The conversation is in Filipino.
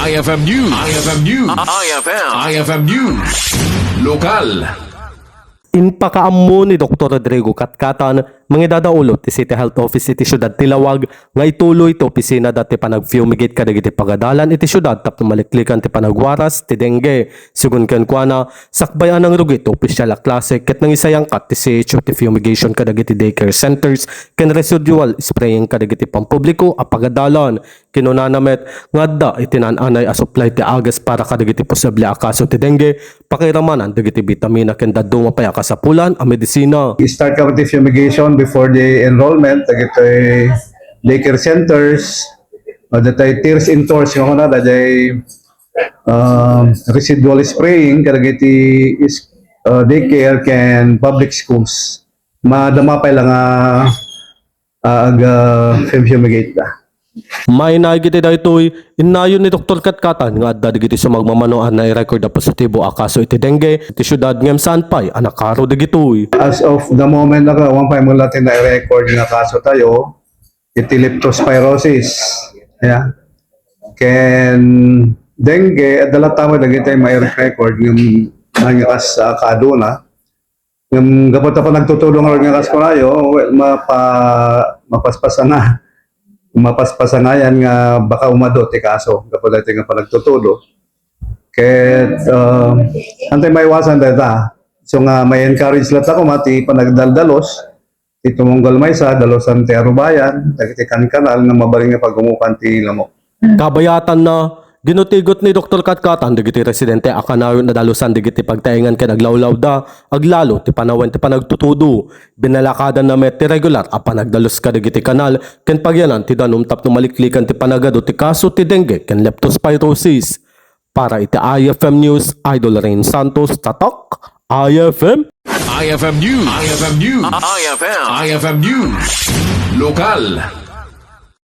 IFM News. IFM News. IFM News. Lokal. Inpakaammo ni Dr. Rodrigo Katkatan mga dadaulot ti City Health Office iti syudad Tilawag nga ituloy ti opisina dati panag-fumigate kadagiti pagadalan iti syudad tapno maliklikan ti panagwaras ti dengue. Sigun ken kuana sakbayan ang rugit opisyal a klase ket nang isayang kat ti CHO ti fumigation kadagiti daycare centers ken residual spraying kadagiti pampubliko a pagadalan. Kinunanamet nga adda itinananay a supply ti agas para kadagiti posible a kaso ti dengue pakiramanan dagiti vitamina ken daduma paya kasapulan a medisina. Start ka with the fumigation before the enrollment. Dagitoy daycare centers, datay tiers in tours yung na daday residual spraying kadagiti daycare ken public schools. Madamapay lang fumigate da. May naigiti daytoy inayon ni Dr. Katkatan nga adda digiti sumagmamanoan na i-record na positibo a kaso iti dengue iti syudad ngem sanpay anakaro digitoy. As of the moment na one time mo natin na i-record nga kaso tayo, iti leptospirosis. Yeah. Ken dengue, adala tama lagi tayo ma-record ng as kaduna. Ng kapag pa nagtutulong nga kaso na yun, mapaspasan na yan nga baka umado ti kaso kapag natin nga panagtutulo. Ket antay maiwasan data. So nga may encourage lang ako mati panagdaldalos ti tumunggal may sa dalosan ti arubayan dagiti kanal nga mabaling nga pagumukan ti lamok. Kabayatan na ginutigot ni Dr. Katkatan digiti residente akanayon na dalusan digiti pagtaingan ken aglawlaw da aglalo ti panawen ti panagtutudo binalakadan na met ti regular a panagdalos ka digiti kanal ken pagyanan ti danum tapno maliklikan ti panagado ti kaso ti dengue ken leptospirosis. Para iti IFM News, Idol Rain Santos, Tatak, IFM. IFM News. IFM News. IFM News. Lokal.